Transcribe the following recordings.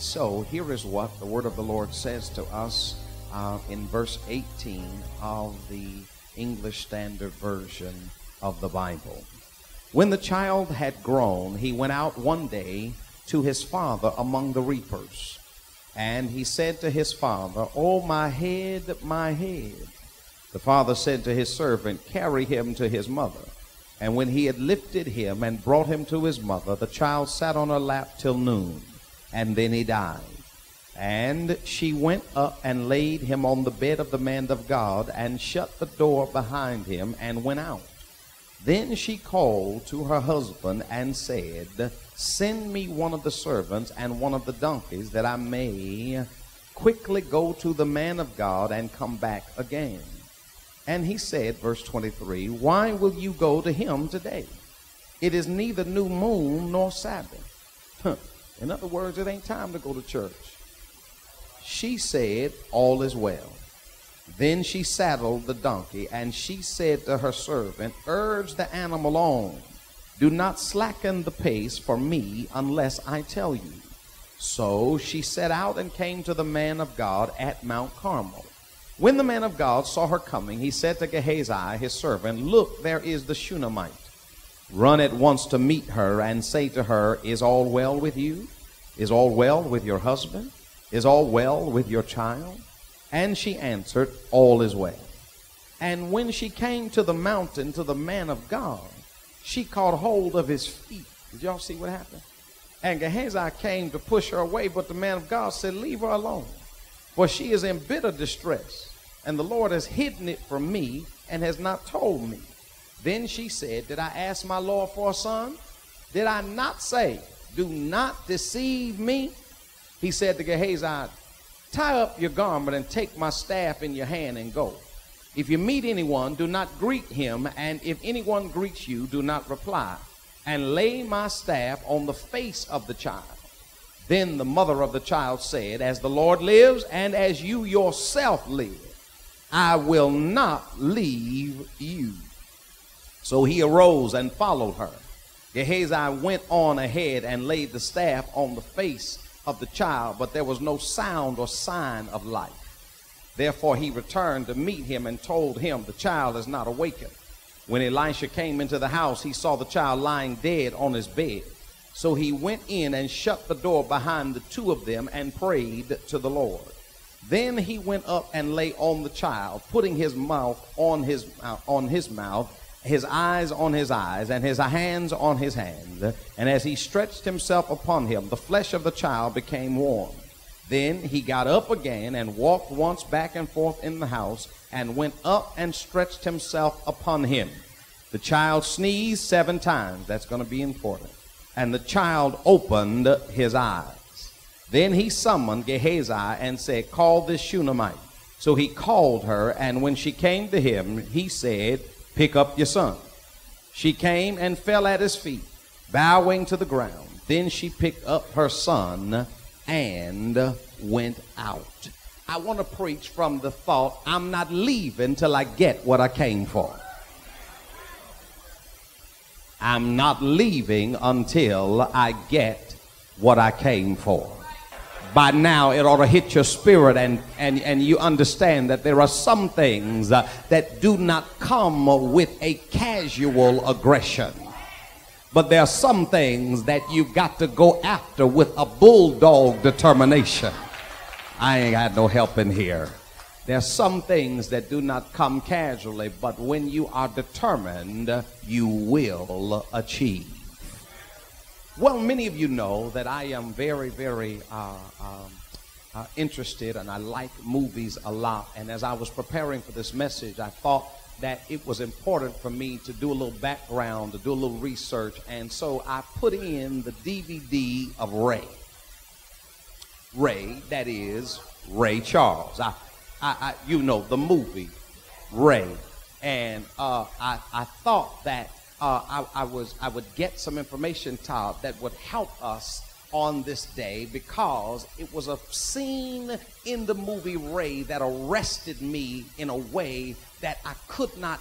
so here is what the word of the Lord says to us in verse 18 of the English Standard Version of the Bible. When the child had grown, he went out one day to his father among the reapers. And he said to his father, "Oh, my head, my head." The father said to his servant, "Carry him to his mother." And when he had lifted him and brought him to his mother, the child sat on her lap till noon, and then he died. And she went up and laid him on the bed of the man of God, and shut the door behind him, and went out. Then she called to her husband and said, "Send me one of the servants and one of the donkeys, that I may quickly go to the man of God and come back again." And he said, verse 23, "Why will you go to him today? It is neither new moon nor Sabbath." In other words, it ain't time to go to church. She said, "All is well." Then she saddled the donkey, and she said to her servant, "Urge the animal on. Do not slacken the pace for me unless I tell you." So she set out and came to the man of God at Mount Carmel. When the man of God saw her coming, he said to Gehazi, his servant, "Look, there is the Shunammite. Run at once to meet her and say to her, Is all well with you? Is all well with your husband? Is all well with your child?" And she answered, "All is well." And when she came to the mountain to the man of God, she caught hold of his feet. Did y'all see what happened? And Gehazi came to push her away, but the man of God said, "Leave her alone, for she is in bitter distress, and the Lord has hidden it from me and has not told me." Then she said, "Did I ask my Lord for a son? Did I not say, 'Do not deceive me'?" He said to Gehazi, "Tie up your garment and take my staff in your hand and go. If you meet anyone, do not greet him, and if anyone greets you, do not reply. And lay my staff on the face of the child." Then the mother of the child said, "As the Lord lives, and as you yourself live, I will not leave you." So he arose and followed her. Gehazi went on ahead and laid the staff on the face of the child, but there was no sound or sign of life. Therefore he returned to meet him and told him, "The child is not awakened." When Elisha came into the house, he saw the child lying dead on his bed. So he went in and shut the door behind the two of them and prayed to the Lord. Then he went up and lay on the child, putting his mouth on his mouth, his eyes on his eyes, and his hands on his hands. And as he stretched himself upon him, the flesh of the child became warm. Then he got up again and walked once back and forth in the house, and went up and stretched himself upon him. The child sneezed 7 times. That's going to be important. And the child opened his eyes. Then he summoned Gehazi and said, "Call this Shunammite." So he called her, and when she came to him, he said, "Pick up your son." She came and fell at his feet, bowing to the ground. Then she picked up her son and went out. I want to preach from the thought, I'm not leaving till I get what I came for. I'm not leaving until I get what I came for. By now it ought to hit your spirit, and you understand that there are some things that do not come with a casual aggression. But there are some things that you've got to go after with a bulldog determination. I ain't got no help in here. There are some things that do not come casually, but when you are determined, you will achieve. Well, many of you know that I am very, very interested, and I like movies a lot. And as I was preparing for this message, I thought that it was important for me to do a little background, to do a little research. And so I put in the DVD of Ray. Ray, that is Ray Charles. You know, the movie Ray. And I thought that I would get some information, Todd, that would help us on this day, because it was a scene in the movie Ray that arrested me in a way that I could not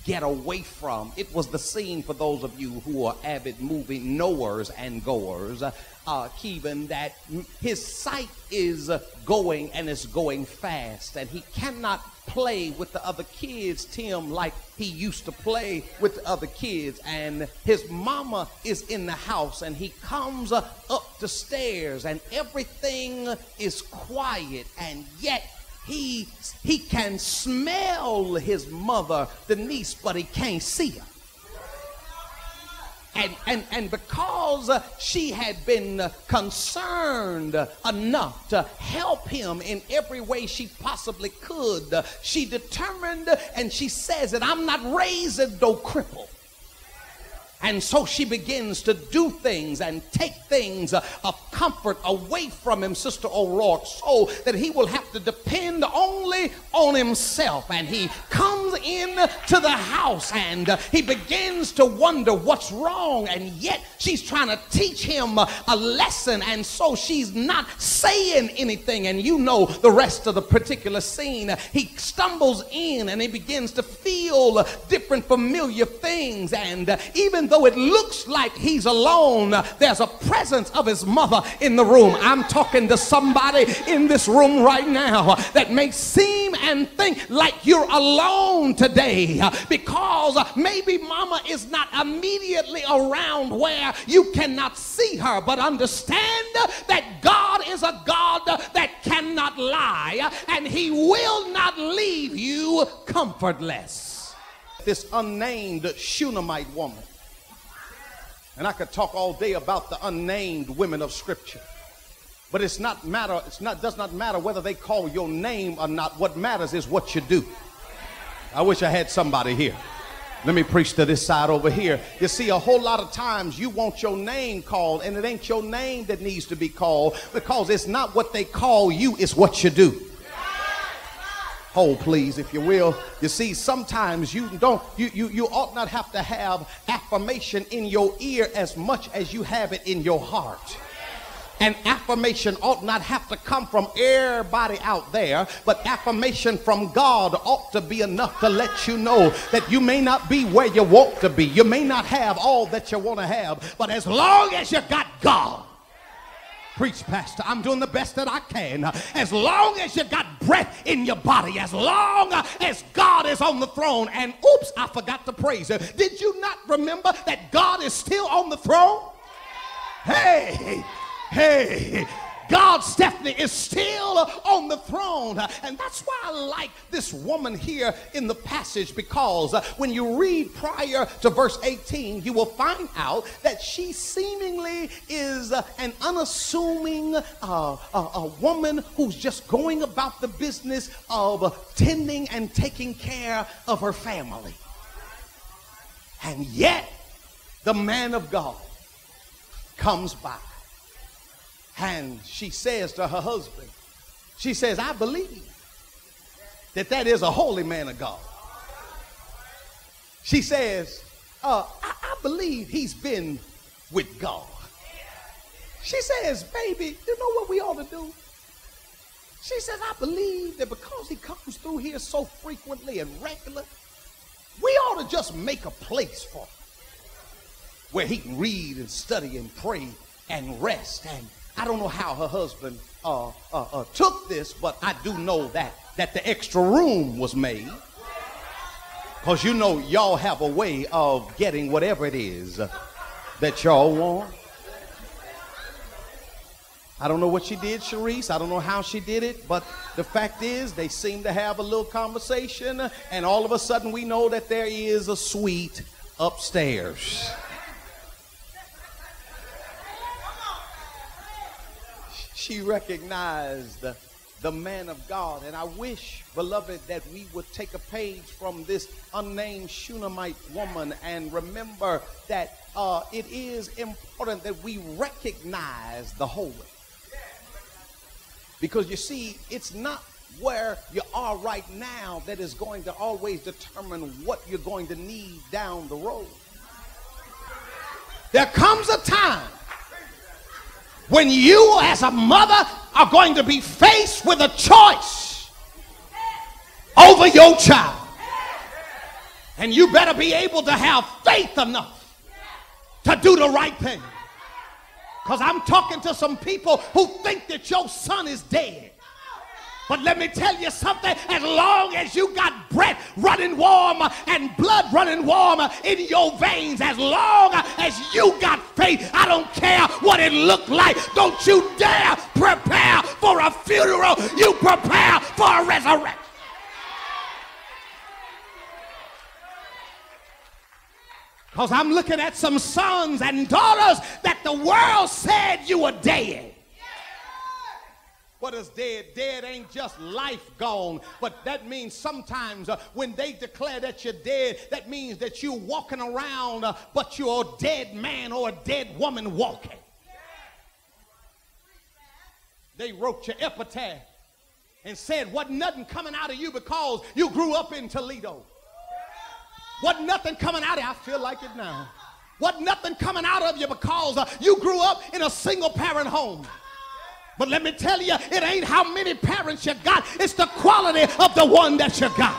get away from. It was the scene, for those of you who are avid movie knowers and goers, Kevin, that his sight is going and is going fast, and he cannot play with the other kids, Tim, like he used to play with the other kids. And his mama is in the house, and he comes up the stairs, and everything is quiet, and yet he can smell his mother, Denise, but he can't see her. And because she had been concerned enough to help him in every way she possibly could, she determined, and she says that I'm not raising no cripple. And so she begins to do things and take things of comfort away from him, Sister O'Rourke, so that he will have to depend only on himself. And he comes in to the house, and he begins to wonder what's wrong, and yet she's trying to teach him a lesson, and so she's not saying anything. And you know the rest of the particular scene. He stumbles in, and he begins to feel different familiar things, and even though it looks like he's alone, there's a presence of his mother in the room. I'm talking to somebody in this room right now that may seem and think like you're alone today, because maybe mama is not immediately around where you cannot see her, but understand that God is a God that cannot lie, and he will not leave you comfortless. This unnamed Shunammite woman, and I could talk all day about the unnamed women of Scripture, but does not matter whether they call your name or not. What matters is what you do. I wish I had somebody here. Let me preach to this side over here. You see, a whole lot of times you want your name called, and it ain't your name that needs to be called, because it's not what they call you, it's what you do. Hold, please, if you will. You see, sometimes you ought not have to have affirmation in your ear as much as you have it in your heart. And affirmation ought not have to come from everybody out there, but affirmation from God ought to be enough to let you know that you may not be where you want to be. You may not have all that you want to have, but as long as you got God, preach, Pastor, I'm doing the best that I can. As long as you got breath in your body, as long as God is on the throne, and oops, I forgot to praise him. Did you not remember that God is still on the throne? Hey, God, Stephanie, is still on the throne. And that's why I like this woman here in the passage, because when you read prior to verse 18, you will find out that she seemingly is an unassuming a woman who's just going about the business of tending and taking care of her family. And yet the man of God comes by, and she says to her husband, she says, I believe that is a holy man of God. She says, I believe he's been with God. She says, baby, you know what we ought to do? She says, I believe that because he comes through here so frequently and regular, we ought to just make a place for him where he can read and study and pray and rest. And I don't know how her husband took this, but I do know that the extra room was made, because you know y'all have a way of getting whatever it is that y'all want. I don't know what she did, Sharice. I don't know how she did it, but the fact is they seem to have a little conversation, and all of a sudden we know that there is a suite upstairs. She recognized the man of God. And I wish, beloved, that we would take a page from this unnamed Shunammite woman and remember that it is important that we recognize the holy. Because you see, it's not where you are right now that is going to always determine what you're going to need down the road. There comes a time when you as a mother are going to be faced with a choice over your child. And you better be able to have faith enough to do the right thing. Because I'm talking to some people who think that your son is dead. But let me tell you something, as long as you got breath running warm and blood running warm in your veins, as long as you got faith, I don't care what it looked like. Don't you dare prepare for a funeral. You prepare for a resurrection. Because I'm looking at some sons and daughters that the world said you were dead. What is dead? Dead ain't just life gone, but that means sometimes when they declare that you're dead, that means that you're walking around, but you're a dead man or a dead woman walking. They wrote your epitaph and said, wasn't nothing coming out of you because you grew up in Toledo. Wasn't nothing coming out of you. I feel like it now. Wasn't nothing coming out of you because you grew up in a single parent home. But let me tell you, it ain't how many parents you got. It's the quality of the one that you got.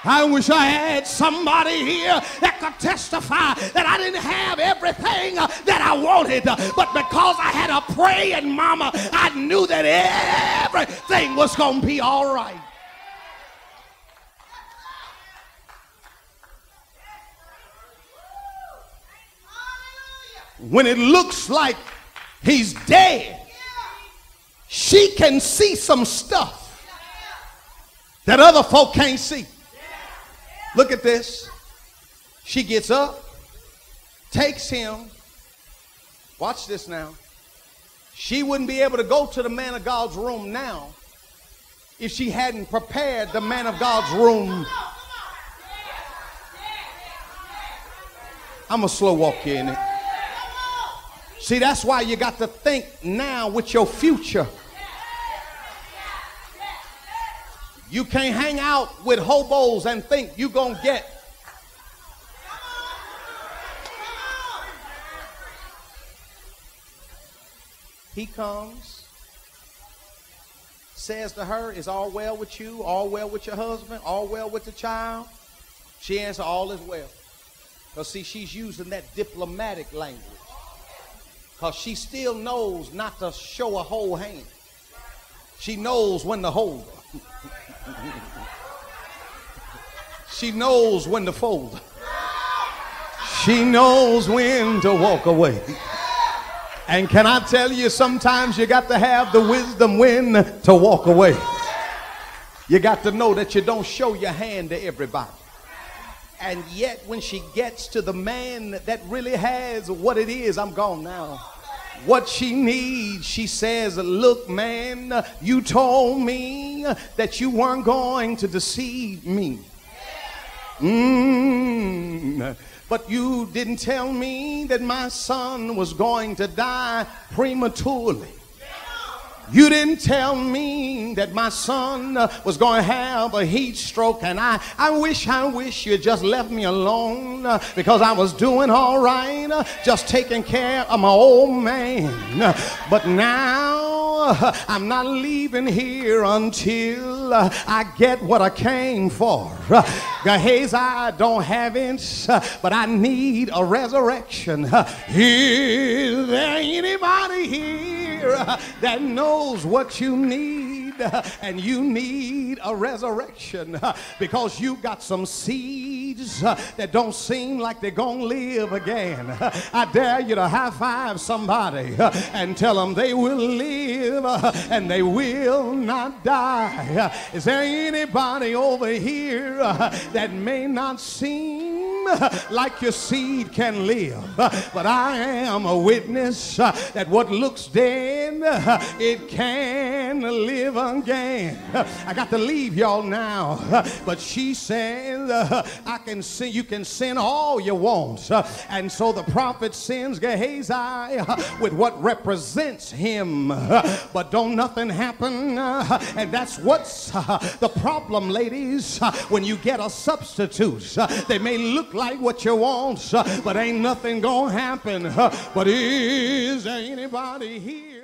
I wish I had somebody here that could testify that I didn't have everything that I wanted. But because I had a praying mama, I knew that everything was going to be all right. When it looks like he's dead, she can see some stuff that other folk can't see. Look at this. She gets up, takes him. Watch this now. She wouldn't be able to go to the man of God's room now if she hadn't prepared the man of God's room. I'm a slow walk here, in it. See, that's why you got to think now with your future. You can't hang out with hobos and think you're going to get. He comes, says to her, is all well with you? All well with your husband? All well with the child? She answers, all is well. Because see, she's using that diplomatic language. Because she still knows not to show a whole hand. She knows when to hold her. She knows when to fold her. She knows when to walk away. And can I tell you, sometimes you got to have the wisdom when to walk away. You got to know that you don't show your hand to everybody. And yet when she gets to the man that really has what it is, I'm gone now. What she needs, she says, look, man, you told me that you weren't going to deceive me. But you didn't tell me that my son was going to die prematurely. You didn't tell me that my son was going to have a heat stroke, and I wish you just left me alone because I was doing all right, just taking care of my old man. But now I'm not leaving here until I get what I came for. Gehazi, I don't have it, but I need a resurrection. Is there anybody here that knows what you need, and you need a resurrection because you got some seeds that don't seem like they're gonna live again? I dare you to high five somebody and tell them they will live and they will not die. Is there anybody over here that may not seem like your seed can live? But I am a witness that what looks dead, it can live again. I got to leave y'all now, but she said, I can send, you can send all you want. And so the prophet sends Gehazi with what represents him, but don't nothing happen. And that's what's the problem, ladies, when you get a substitute. They may look like what you want, but ain't nothing gonna happen. But is there anybody here